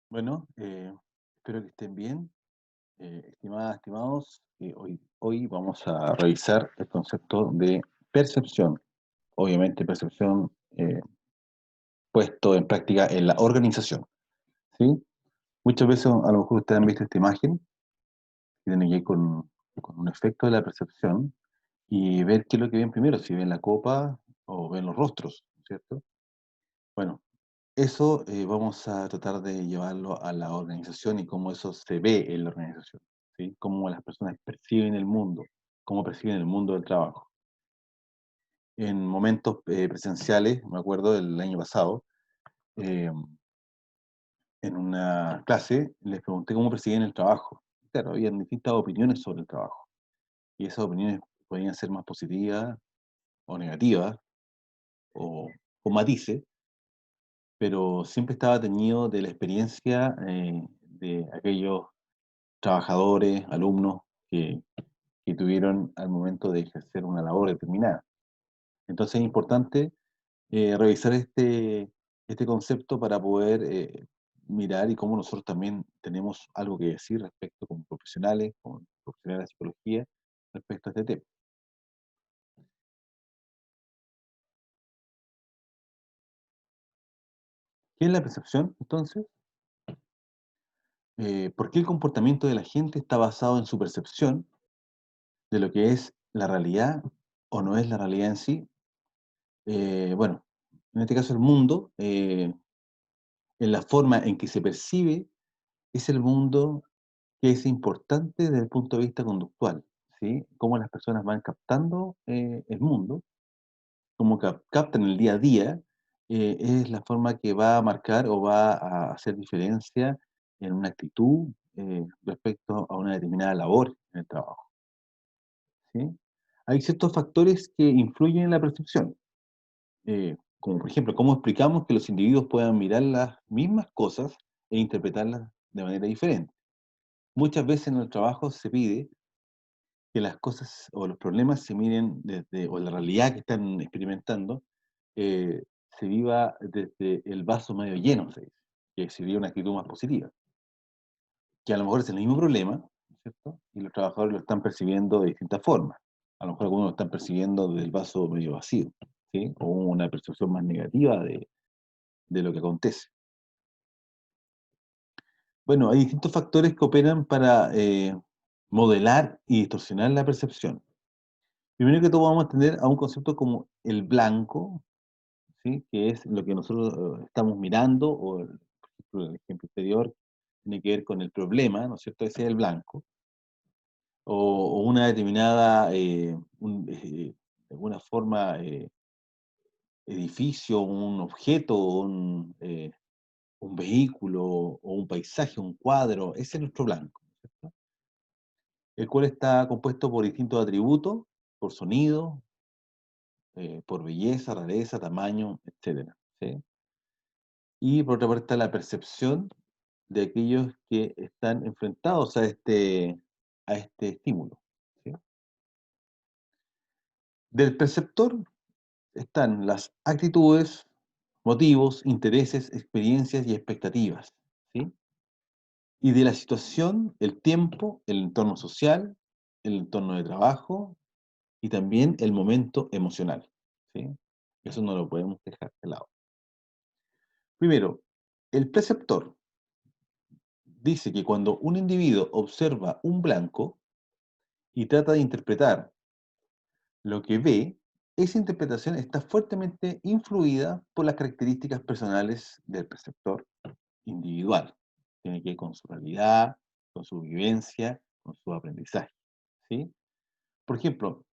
Bueno, espero que estén bien. Estimadas, estimados, hoy vamos a revisar el concepto de percepción. Obviamente, percepción puesto en práctica en la organización, ¿sí? Muchas veces, a lo mejor ustedes han visto esta imagen, que tiene que ver con un efecto de la percepción y ver qué es lo que ven primero, si ven la copa o ven los rostros, ¿cierto? Bueno, eso vamos a tratar de llevarlo a la organización y cómo eso se ve en la organización, ¿sí? Cómo las personas perciben el mundo, cómo perciben el mundo del trabajo. En momentos presenciales, me acuerdo del año pasado, eh, en una clase les pregunté cómo percibían el trabajo. Claro, había distintas opiniones sobre el trabajo y esas opiniones podían ser más positivas o negativas o con matices, pero siempre estaba teñido de la experiencia de aquellos trabajadores, alumnos que, que tuvieron al momento de ejercer una labor determinada. Entonces es importante revisar este concepto para poder mirar y cómo nosotros también tenemos algo que decir respecto como profesionales de psicología, respecto a este tema. ¿Qué es la percepción, entonces? ¿Por qué el comportamiento de la gente está basado en su percepción de lo que es la realidad o no es la realidad en sí? Bueno, en este caso el mundo, en la forma en que se percibe, es el mundo que es importante desde el punto de vista conductual, ¿sí? Cómo las personas van captando el mundo, cómo captan el día a día, es la forma que va a marcar o va a hacer diferencia en una actitud respecto a una determinada labor en el trabajo, ¿sí? Hay ciertos factores que influyen en la percepción, como por ejemplo, cómo explicamos que los individuos puedan mirar las mismas cosas e interpretarlas de manera diferente. Muchas veces en el trabajo se pide que las cosas o los problemas se miren desde, o la realidad que están experimentando, eh, se viva desde el vaso medio lleno, se dice, que sería una actitud más positiva, que a lo mejor es el mismo problema, ¿no es cierto? Y los trabajadores lo están percibiendo de distintas formas. A lo mejor algunos lo están percibiendo desde el vaso medio vacío, ¿sí? O una percepción más negativa de lo que acontece. Bueno, hay distintos factores que operan para modelar y distorsionar la percepción. Primero que todo vamos a tener a un concepto como el blanco, ¿sí? Que es lo que nosotros estamos mirando, o por ejemplo, el ejemplo anterior tiene que ver con el problema, ¿no es cierto? Ese es el blanco, o una determinada, de alguna forma, edificio, un objeto, un vehículo, o un paisaje, un cuadro, ese es nuestro blanco, ¿no es cierto? El cual está compuesto por distintos atributos, por sonido, por belleza, rareza, tamaño, etcétera, ¿sí? Y por otra parte está la percepción de aquellos que están enfrentados a este estímulo, ¿sí? Del perceptor están las actitudes, motivos, intereses, experiencias y expectativas, ¿sí? Y de la situación, el tiempo, el entorno social, el entorno de trabajo y también el momento emocional, ¿sí? Eso no lo podemos dejar de lado. Primero, el preceptor dice que cuando un individuo observa un blanco y trata de interpretar lo que ve, esa interpretación está fuertemente influida por las características personales del perceptor individual. Tiene que ver con su realidad, con su vivencia, con su aprendizaje, ¿sí? Por ejemplo,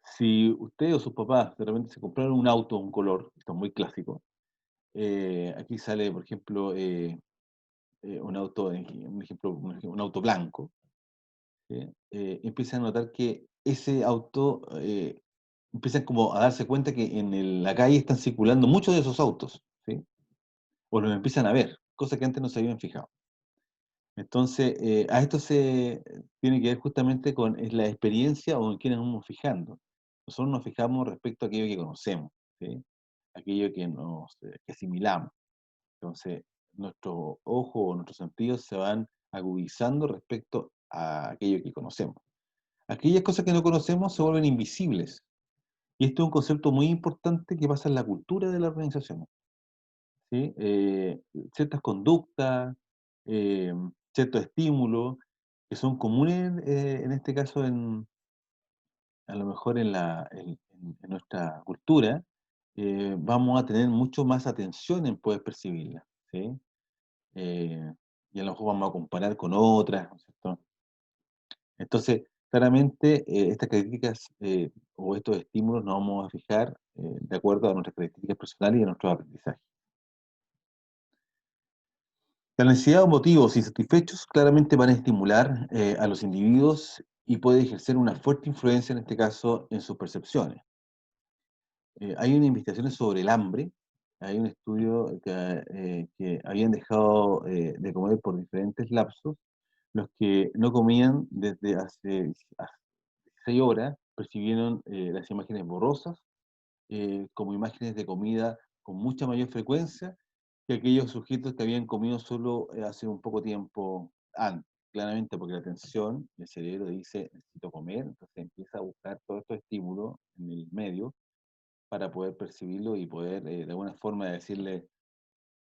si usted o sus papás de repente se compraron un auto, un color, esto es muy clásico, aquí sale, por ejemplo, un auto, un auto blanco, ¿sí? Empiezan a notar que ese auto, empiezan como a darse cuenta que en la calle están circulando muchos de esos autos, ¿sí? O los empiezan a ver, cosa que antes no se habían fijado. Entonces, a esto se tiene que ver justamente con es la experiencia o en quiénes nos vamos fijando. Nosotros nos fijamos respecto a aquello que conocemos, ¿sí? Aquello que que asimilamos. Entonces, nuestro ojo o nuestros sentidos se van agudizando respecto a aquello que conocemos. Aquellas cosas que no conocemos se vuelven invisibles. Y esto es un concepto muy importante que pasa en la cultura de la organización, ¿sí? Ciertas conductas, eh, ciertos estímulos que son comunes, en este caso, a lo mejor en nuestra cultura, vamos a tener mucho más atención en poder percibirla, ¿sí? Eh, y a lo mejor vamos a comparar con otras, ¿no es cierto? Entonces, claramente, estas características o estos estímulos nos vamos a fijar de acuerdo a nuestras características personales y a nuestros aprendizajes. La necesidad o motivos insatisfechos claramente van a estimular a los individuos y puede ejercer una fuerte influencia, en este caso, en sus percepciones. Hay una investigación sobre el hambre, hay un estudio que habían dejado de comer por diferentes lapsos, los que no comían desde hace 6 horas percibieron las imágenes borrosas como imágenes de comida con mucha mayor frecuencia que aquellos sujetos que habían comido solo hace un poco tiempo antes. Claramente porque la atención, el cerebro dice, necesito comer, entonces empieza a buscar todos estos estímulos en el medio para poder percibirlo y poder de alguna forma decirle,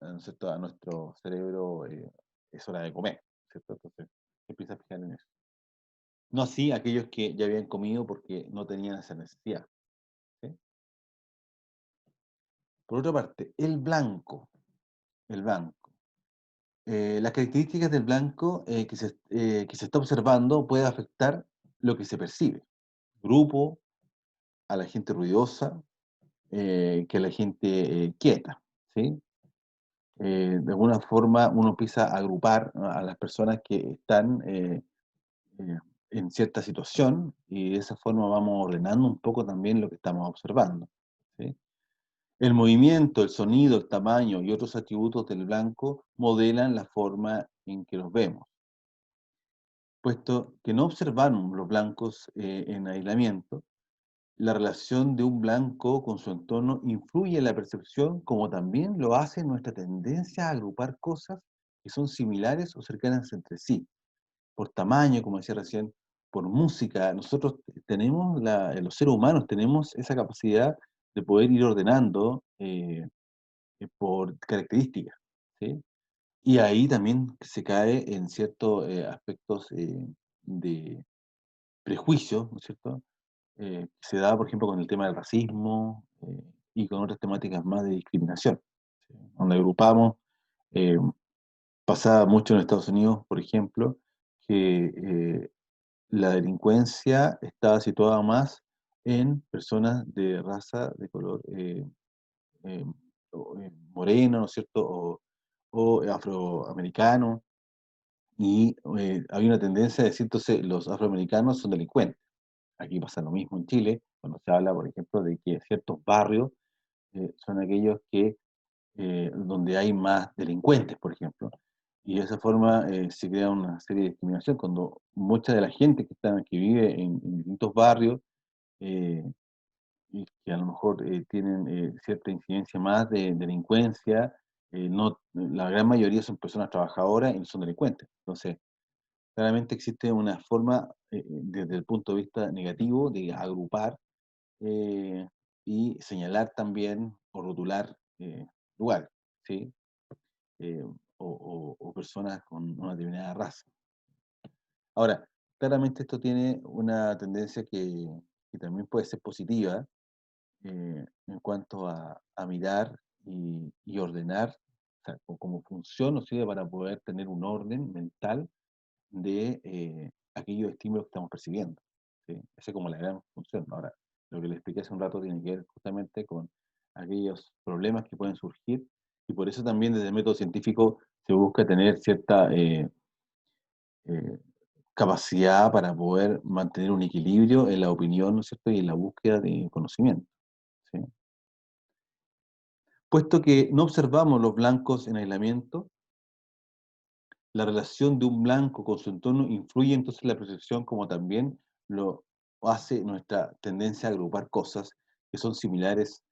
¿no es cierto?, a nuestro cerebro es hora de comer, ¿cierto? Entonces empieza a fijar en eso. No así aquellos que ya habían comido porque no tenían esa necesidad, ¿sí? Por otra parte, el blanco. Las características del blanco que se está observando puede afectar lo que se percibe. Grupo, a la gente ruidosa, que a la gente quieta, ¿sí? De alguna forma uno empieza a agrupar, ¿no?, a las personas que están eh, en cierta situación y de esa forma vamos ordenando un poco también lo que estamos observando, ¿sí? El movimiento, el sonido, el tamaño y otros atributos del blanco modelan la forma en que los vemos. Puesto que no observamos los blancos en aislamiento, la relación de un blanco con su entorno influye en la percepción, como también lo hace nuestra tendencia a agrupar cosas que son similares o cercanas entre sí. Por tamaño, como decía recién, por música. Nosotros tenemos, los seres humanos tenemos esa capacidad de poder ir ordenando por características, ¿sí? Y ahí también se cae en ciertos aspectos de prejuicio, ¿no es cierto? Que se da, por ejemplo, con el tema del racismo y con otras temáticas más de discriminación, ¿sí? Donde agrupamos, eh, pasaba mucho en Estados Unidos, por ejemplo, que la delincuencia estaba situada más en personas de raza, de color eh, moreno, ¿no es cierto? O afroamericano, y había una tendencia a decir, entonces, los afroamericanos son delincuentes. Aquí pasa lo mismo en Chile, cuando se habla, por ejemplo, de que ciertos barrios son aquellos que donde hay más delincuentes, por ejemplo. Y de esa forma se crea una serie de discriminación cuando mucha de la gente que vive en distintos barrios eh, y que a lo mejor tienen cierta incidencia más de delincuencia, no, la gran mayoría son personas trabajadoras y no son delincuentes. Entonces, claramente existe una forma, desde el punto de vista negativo, de agrupar eh, y señalar también o rotular lugares, ¿sí? Eh, o personas con una determinada raza. Ahora, claramente esto tiene una tendencia que también puede ser positiva en cuanto a mirar y ordenar, o sea, como función nos sirve para poder tener un orden mental de aquellos estímulos que estamos percibiendo, ¿sí? Esa es como la gran función. Ahora, lo que le expliqué hace un rato tiene que ver justamente con aquellos problemas que pueden surgir y por eso también desde el método científico se busca tener cierta eh, capacidad para poder mantener un equilibrio en la opinión, ¿no es cierto?, y en la búsqueda de conocimiento, ¿sí? Puesto que no observamos los blancos en aislamiento, la relación de un blanco con su entorno influye entonces en la percepción como también lo hace nuestra tendencia a agrupar cosas que son similares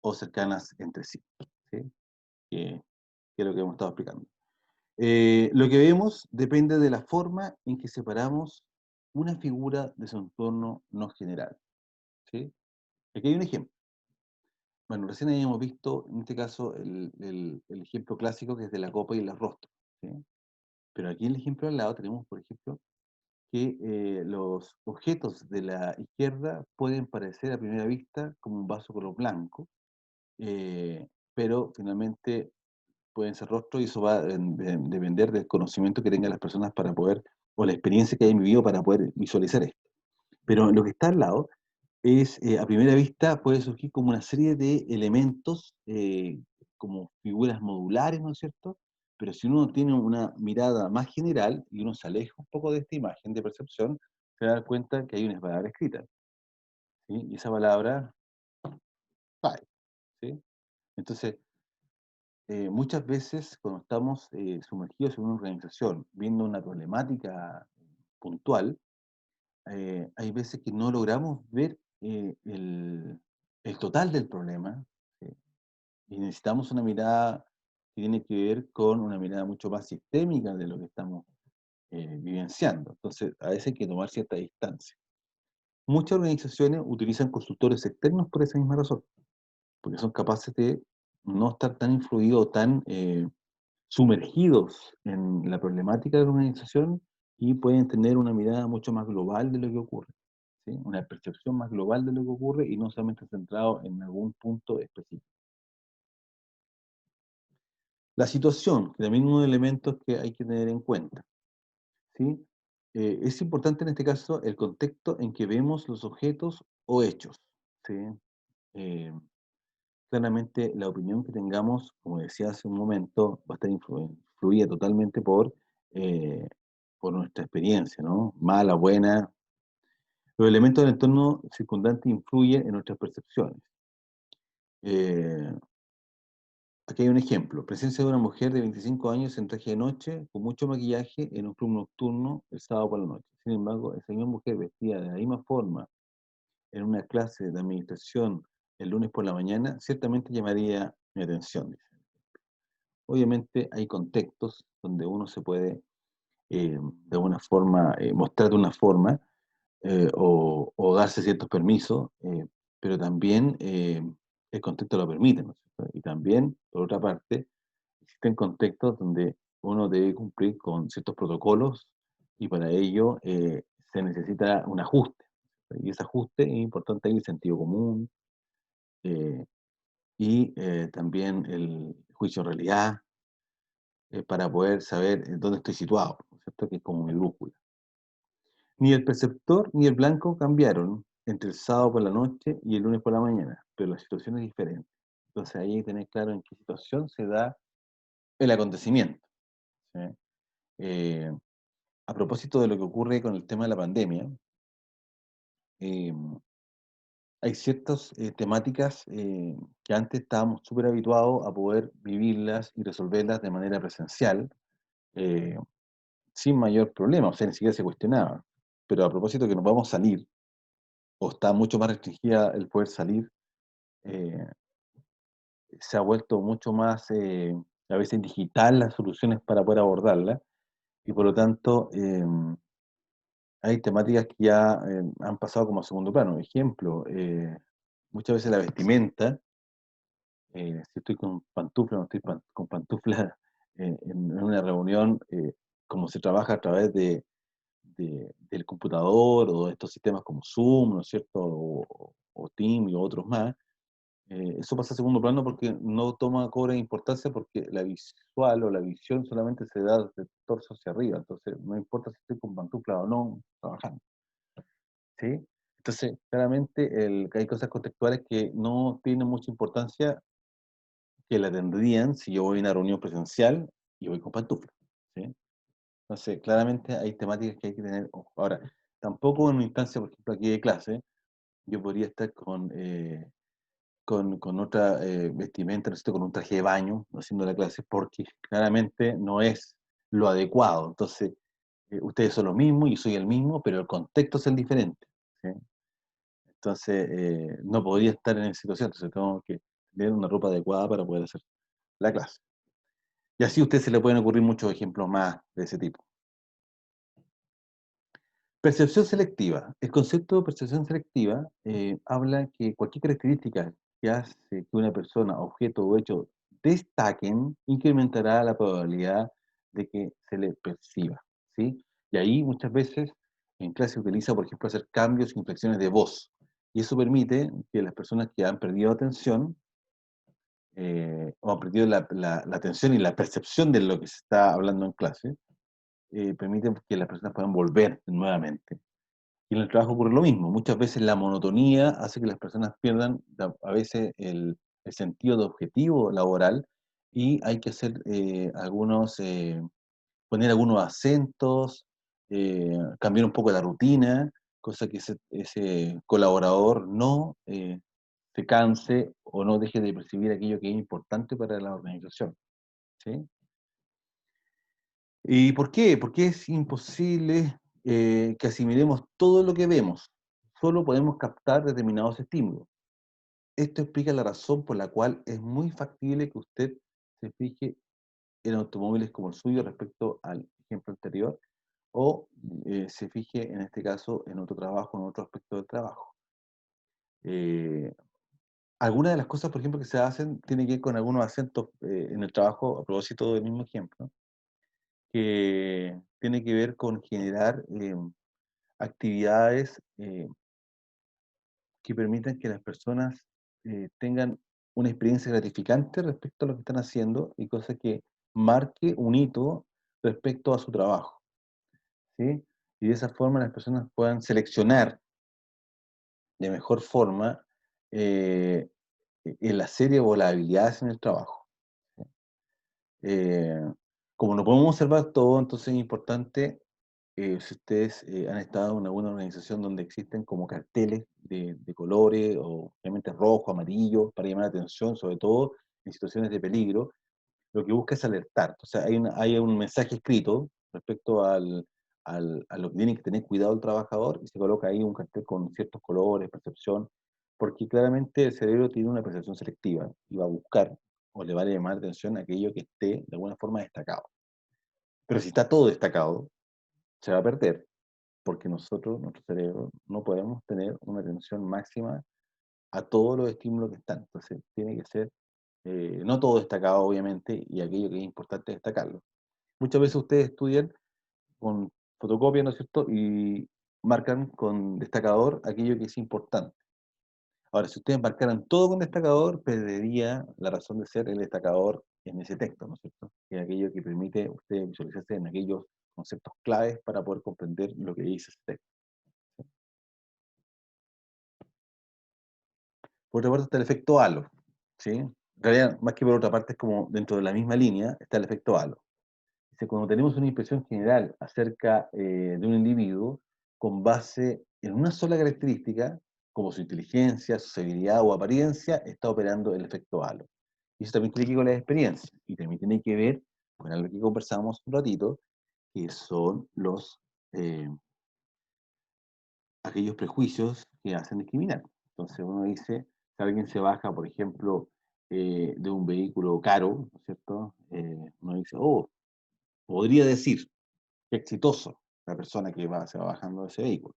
o cercanas entre sí, ¿sí? que es lo que hemos estado explicando. Lo que vemos depende de la forma en que separamos una figura de su entorno no general, ¿sí? Aquí hay un ejemplo. Bueno, recién habíamos visto, en este caso, el ejemplo clásico que es de la copa y el rostro, ¿sí? Pero aquí en el ejemplo al lado tenemos, por ejemplo, que los objetos de la izquierda pueden parecer a primera vista como un vaso color blanco, pero finalmente pueden ser rostros y eso va a depender del conocimiento que tengan las personas para poder, o la experiencia que hayan vivido para poder visualizar esto. Pero lo que está al lado es, a primera vista, puede surgir como una serie de elementos, como figuras modulares, ¿no es cierto? Pero si uno tiene una mirada más general y uno se aleja un poco de esta imagen de percepción, se da cuenta que hay una palabra escrita, ¿sí? Y esa palabra, file, ¿sí? Entonces, muchas veces cuando estamos sumergidos en una organización, viendo una problemática puntual, hay veces que no logramos ver el total del problema, ¿sí? Y necesitamos una mirada que tiene que ver con una mirada mucho más sistémica de lo que estamos vivenciando. Entonces, a veces hay que tomar cierta distancia. Muchas organizaciones utilizan consultores externos por esa misma razón, porque son capaces de no estar tan influidos, tan sumergidos en la problemática de la organización y pueden tener una mirada mucho más global de lo que ocurre, ¿sí? Una percepción más global de lo que ocurre y no solamente centrado en algún punto específico. La situación, que también es uno de los elementos que hay que tener en cuenta, ¿sí? Es importante en este caso el contexto en que vemos los objetos o hechos, ¿sí? Eh, Claramente la opinión que tengamos, como decía hace un momento, va a estar influida totalmente eh, por nuestra experiencia, ¿no? Mala, buena. Los elementos del entorno circundante influyen en nuestras percepciones. Eh, Aquí hay un ejemplo. Presencia de una mujer de 25 años en traje de noche, con mucho maquillaje, en un club nocturno el sábado por la noche. Sin embargo, esa misma mujer vestida de la misma forma en una clase de administración el lunes por la mañana, ciertamente llamaría mi atención, dice. Obviamente hay contextos donde uno se puede de alguna forma mostrar de una forma o darse ciertos permisos, pero también el contexto lo permite, ¿no es cierto? Y también, por otra parte, existen contextos donde uno debe cumplir con ciertos protocolos y para ello se necesita un ajuste. Y ese ajuste es importante ahí el sentido común eh, y también el juicio de realidad para poder saber dónde estoy situado, ¿no es cierto? Que es como mi brújula. Ni el perceptor ni el blanco cambiaron entre el sábado por la noche y el lunes por la mañana, pero la situación es diferente. Entonces ahí hay que tener claro en qué situación se da el acontecimiento, ¿sí? Eh, a propósito de lo que ocurre con el tema de la pandemia, eh, hay ciertas temáticas que antes estábamos súper habituados a poder vivirlas y resolverlas de manera presencial, eh, sin mayor problema, o sea, ni siquiera se cuestionaba. Pero a propósito que nos vamos a salir, o está mucho más restringida el poder salir, eh, se ha vuelto mucho más, a veces digital las soluciones para poder abordarla, y por lo tanto hay temáticas que ya han pasado como a segundo plano. Ejemplo, muchas veces la vestimenta, si estoy con pantufla o no estoy con pantufla en una reunión, como se trabaja a través del computador o de estos sistemas como Zoom, ¿no es cierto? O Team y otros más, eso pasa a segundo plano porque no cobra importancia porque la visual o la visión solamente se da desde el torso hacia arriba, entonces no importa si estoy con pantufla o no trabajando, ¿sí? Entonces, claramente que hay cosas contextuales que no tienen mucha importancia que la tendrían si yo voy a una reunión presencial y voy con pantufla, ¿sí? Entonces, claramente hay temáticas que hay que tener ojo. Ahora, tampoco en una instancia, por ejemplo, aquí de clase, yo podría estar con otra vestimenta, ¿no es cierto? Con un traje de baño, haciendo la clase, porque claramente no es lo adecuado. Entonces, ustedes son los mismos, yo soy el mismo, pero el contexto es el diferente, ¿sí? Entonces, no podría estar en esa situación, entonces tengo que tener una ropa adecuada para poder hacer la clase. Y así a usted se le pueden ocurrir muchos ejemplos más de ese tipo. Percepción selectiva. El concepto de percepción selectiva habla que cualquier característica que hace que una persona, objeto o hecho destaquen incrementará la probabilidad de que se le perciba, ¿sí? Y ahí muchas veces en clase se utiliza, por ejemplo, hacer cambios, inflexiones de voz. Y eso permite que las personas que han perdido atención o han perdido la atención y la percepción de lo que se está hablando en clase, permiten que las personas puedan volver nuevamente. Y en el trabajo ocurre lo mismo. Muchas veces la monotonía hace que las personas pierdan a veces el sentido de objetivo laboral y hay que hacer poner algunos acentos, cambiar un poco la rutina, cosa que ese colaborador no se canse o no deje de percibir aquello que es importante para la organización. ¿Sí? ¿Y por qué? Porque es imposible que asimilemos todo lo que vemos. Solo podemos captar determinados estímulos. Esto explica la razón por la cual es muy factible que usted se fije en automóviles como el suyo respecto al ejemplo anterior, o se fije en este caso en otro trabajo, en otro aspecto del trabajo. Eh, Algunas de las cosas, por ejemplo, que se hacen tienen que ver con algunos acentos en el trabajo, a propósito del mismo ejemplo, que tiene que ver con generar actividades que permitan que las personas tengan una experiencia gratificante respecto a lo que están haciendo y cosa que marque un hito respecto a su trabajo, ¿sí? Y de esa forma las personas puedan seleccionar de mejor forma eh, el hacer o las habilidades en el trabajo. ¿Sí? Eh, Como no podemos observar todo, entonces es importante, si ustedes han estado en alguna organización donde existen como carteles de colores, o obviamente rojo, amarillo, para llamar la atención, sobre todo en situaciones de peligro, lo que busca es alertar. Entonces hay un mensaje escrito respecto a lo que tiene que tener cuidado el trabajador y se coloca ahí un cartel con ciertos colores, percepción, porque claramente el cerebro tiene una percepción selectiva y va a buscar o le va a llamar la atención aquello que esté de alguna forma destacado. Pero si está todo destacado, se va a perder, porque nosotros, nuestro cerebro, no podemos tener una atención máxima a todos los estímulos que están. Entonces, tiene que ser, no todo destacado, obviamente, y aquello que es importante destacarlo. Muchas veces ustedes estudian con fotocopia, ¿no es cierto? Y marcan con destacador aquello que es importante. Ahora, si ustedes marcaran todo con destacador, perdería la razón de ser el destacador en ese texto, ¿no es cierto? Que es aquello que permite usted visualizarse en aquellos conceptos claves para poder comprender lo que dice ese texto. Por otra parte está el efecto halo, ¿sí? En realidad, más que por otra parte, es como dentro de la misma línea está el efecto halo. Dice, cuando tenemos una impresión general acerca de un individuo con base en una sola característica, como su inteligencia, su seguridad o apariencia, está operando el efecto halo. Y eso también tiene que ver con la experiencia y también tiene que ver con algo que conversamos un ratito, que son eh, aquellos prejuicios que hacen discriminar. Entonces uno dice, si alguien se baja, por ejemplo, de un vehículo caro, ¿no es cierto? Uno dice, oh, podría decir, qué exitoso la persona que se va bajando de ese vehículo,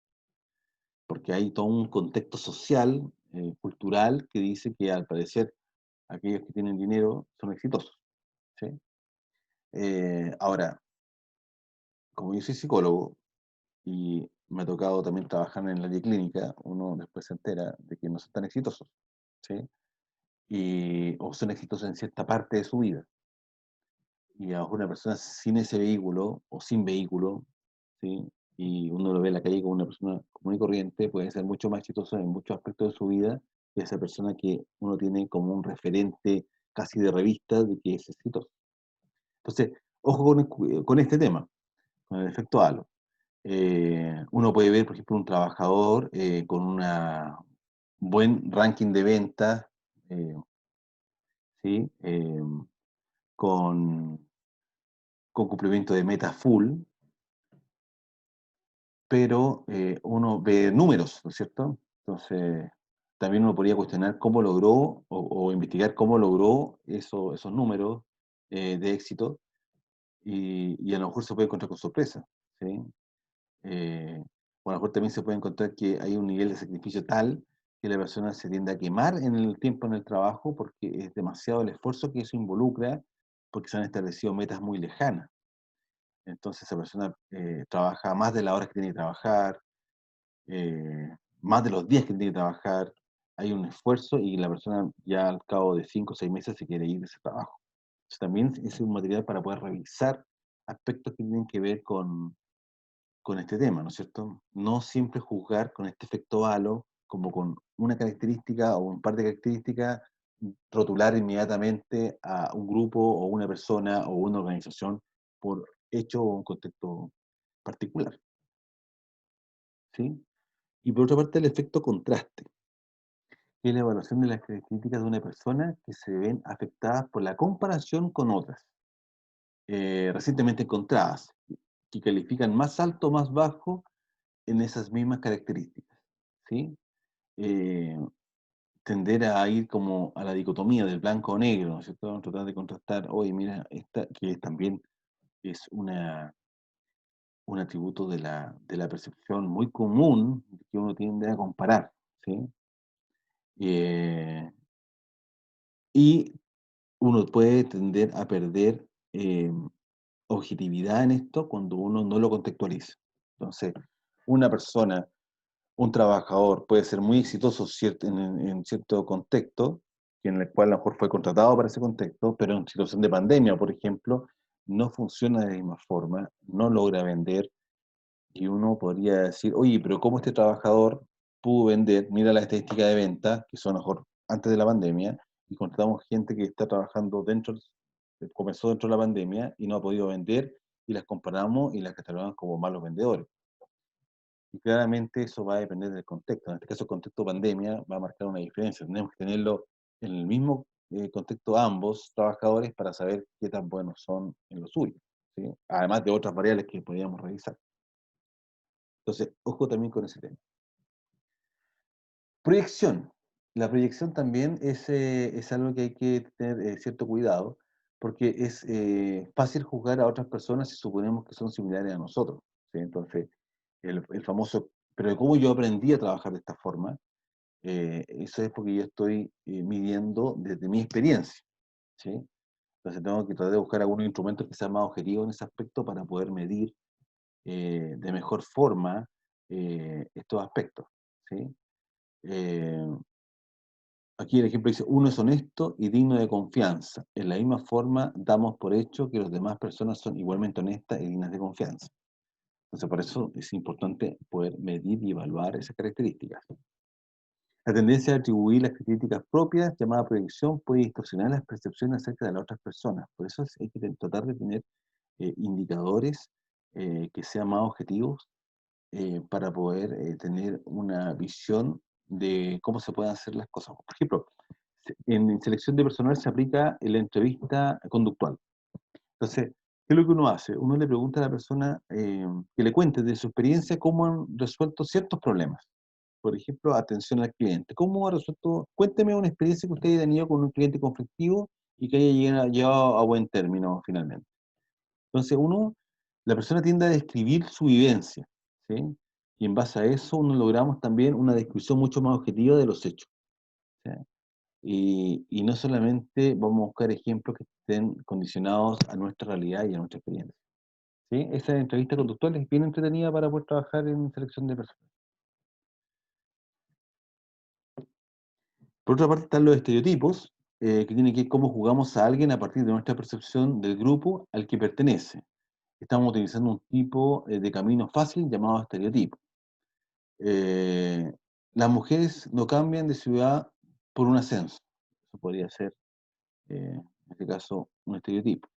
porque hay todo un contexto social, cultural, que dice que al parecer aquellos que tienen dinero son exitosos, ¿sí? Ahora, como yo soy psicólogo y me ha tocado también trabajar en el área clínica, uno después se entera de que no son tan exitosos, ¿sí? O son exitosos en cierta parte de su vida. Y a lo mejor una persona sin ese vehículo o sin vehículo, ¿sí? Y uno lo ve en la calle como una persona común y corriente, puede ser mucho más exitoso en muchos aspectos de su vida que esa persona que uno tiene como un referente casi de revista de que es exitoso. Entonces, ojo con este tema, con el efecto halo. Uno puede ver, por ejemplo, un trabajador con un buen ranking de ventas, eh, ¿sí? Con, con cumplimiento de metas full, pero uno ve números, ¿no es cierto? Entonces, también uno podría cuestionar cómo logró o investigar cómo logró esos números, de éxito y a lo mejor se puede encontrar con sorpresa, ¿sí? O a lo mejor también se puede encontrar que hay un nivel de sacrificio tal que la persona se tiende a quemar en el tiempo en el trabajo porque es demasiado el esfuerzo que eso involucra, porque se han establecido metas muy lejanas. Entonces esa persona trabaja más de las horas que tiene que trabajar, eh, más de los días que tiene que trabajar, hay un esfuerzo y la persona ya al cabo de 5 o 6 meses se quiere ir de ese trabajo. Entonces, también es un material para poder revisar aspectos que tienen que ver con este tema, ¿no es cierto? No siempre juzgar con este efecto halo, como con una característica o un par de características, rotular inmediatamente a un grupo o una persona o una organización por hecho o un contexto particular, ¿sí? Y por otra parte, el efecto contraste, que es la evaluación de las características de una persona que se ven afectadas por la comparación con otras, recientemente encontradas, que califican más alto o más bajo en esas mismas características, ¿sí? Eh, Tender a ir como a la dicotomía del blanco o negro, ¿no es cierto? Tratar de contrastar, oye, mira, esta que también es un atributo de la percepción muy común que uno tiende a comparar, ¿sí? Eh, y uno puede tender a perder objetividad en esto cuando uno no lo contextualiza. Entonces, una persona, un trabajador puede ser muy exitoso en cierto contexto, en el cual a lo mejor fue contratado para ese contexto, pero en situación de pandemia, por ejemplo, no funciona de la misma forma, no logra vender, y uno podría decir, oye, pero ¿cómo este trabajador pudo vender? Mira la estadística de venta, que son a lo mejor antes de la pandemia, y contratamos gente que está trabajando comenzó dentro de la pandemia y no ha podido vender, y las comparamos y las catalogamos como malos vendedores. Y claramente eso va a depender del contexto. En este caso, el contexto pandemia va a marcar una diferencia. Tenemos que tenerlo en el mismo contexto ambos trabajadores para saber qué tan buenos son en lo suyo, ¿sí? Además de otras variables que podríamos revisar. Entonces, ojo también con ese tema. Proyección. La proyección también es algo que hay que tener cierto cuidado, porque es fácil juzgar a otras personas si suponemos que son similares a nosotros, ¿sí? Entonces, el famoso, pero ¿cómo yo aprendí a trabajar de esta forma? Eso es porque yo estoy midiendo desde mi experiencia, ¿sí? Entonces tengo que tratar de buscar algunos instrumentos que sean más objetivos en ese aspecto para poder medir de mejor forma estos aspectos, ¿sí? Eh, Aquí el ejemplo dice, uno es honesto y digno de confianza. En la misma forma, damos por hecho que las demás personas son igualmente honestas y dignas de confianza. Entonces, por eso es importante poder medir y evaluar esas características. La tendencia a atribuir las críticas propias, llamada proyección, puede distorsionar las percepciones acerca de las otras personas. Por eso hay que tratar de tener indicadores que sean más objetivos para poder tener una visión de cómo se pueden hacer las cosas. Por ejemplo, en selección de personal se aplica la entrevista conductual. Entonces, ¿qué es lo que uno hace? Uno le pregunta a la persona que le cuente de su experiencia cómo han resuelto ciertos problemas. Por ejemplo, atención al cliente. ¿Cómo ha resuelto? Cuénteme una experiencia que usted haya tenido con un cliente conflictivo y que haya llegado a buen término finalmente. Entonces, la persona tiende a describir su vivencia, ¿sí? Y en base a eso, uno logramos también una descripción mucho más objetiva de los hechos, ¿sí? Y no solamente vamos a buscar ejemplos que estén condicionados a nuestra realidad y a nuestra experiencia, ¿sí? Esa entrevista conductual es bien entretenida para poder trabajar en selección de personas. Por otra parte están los estereotipos, que tienen que ver cómo jugamos a alguien a partir de nuestra percepción del grupo al que pertenece. Estamos utilizando un tipo de camino fácil llamado estereotipo. Eh, las mujeres no cambian de ciudad por un ascenso. Eso podría ser, en este caso, un estereotipo.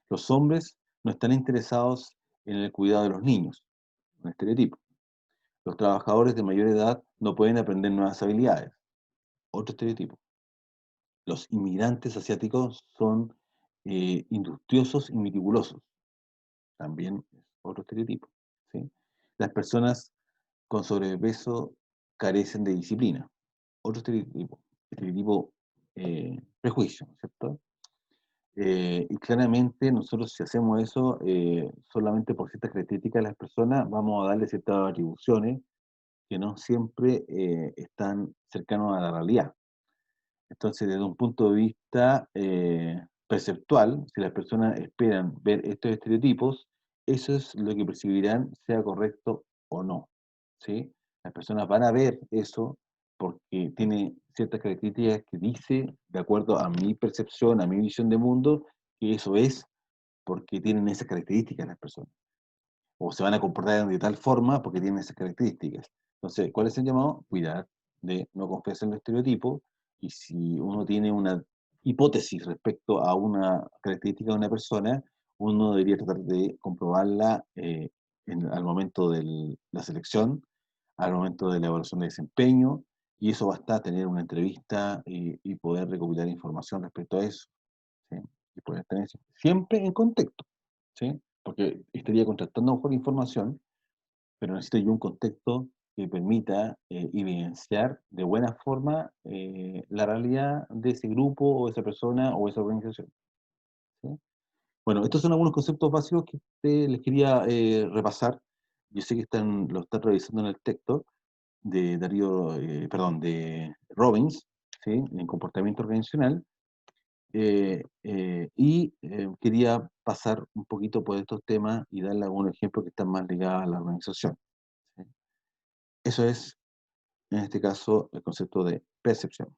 Los hombres no están interesados en el cuidado de los niños. Un estereotipo. Los trabajadores de mayor edad no pueden aprender nuevas habilidades. Otro estereotipo. Los inmigrantes asiáticos son industriosos y meticulosos. También es otro estereotipo, ¿sí? Las personas con sobrepeso carecen de disciplina. Otro estereotipo, prejuicio, ¿cierto? Y claramente nosotros si hacemos eso solamente por ciertas características de las personas, vamos a darle ciertas atribuciones que no siempre están cercanos a la realidad. Entonces, desde un punto de vista perceptual, si las personas esperan ver estos estereotipos, eso es lo que percibirán, sea correcto o no, ¿sí? Las personas van a ver eso porque tiene ciertas características que dice, de acuerdo a mi percepción, a mi visión de mundo, que eso es porque tienen esas características las personas o se van a comportar de tal forma porque tienen esas características. Entonces, ¿cuál es el llamado? Cuidar de no confiarse en el estereotipo y si uno tiene una hipótesis respecto a una característica de una persona, uno debería tratar de comprobarla al momento de la selección, al momento de la evaluación de desempeño, y eso basta tener una entrevista y poder recopilar información respecto a eso, ¿sí? Y poder tener siempre en contexto, ¿sí? Porque estaría contrastando mejor información, pero necesito yo un contexto que permita evidenciar de buena forma la realidad de ese grupo o esa persona o esa organización, ¿sí? Bueno, estos son algunos conceptos básicos que les quería repasar. Yo sé que lo están revisando en el texto de Darío, perdón, de Robbins, ¿sí? En comportamiento organizacional. Quería pasar un poquito por estos temas y darle algunos ejemplos que están más ligados a la organización, ¿sí? Eso es, en este caso, el concepto de percepción.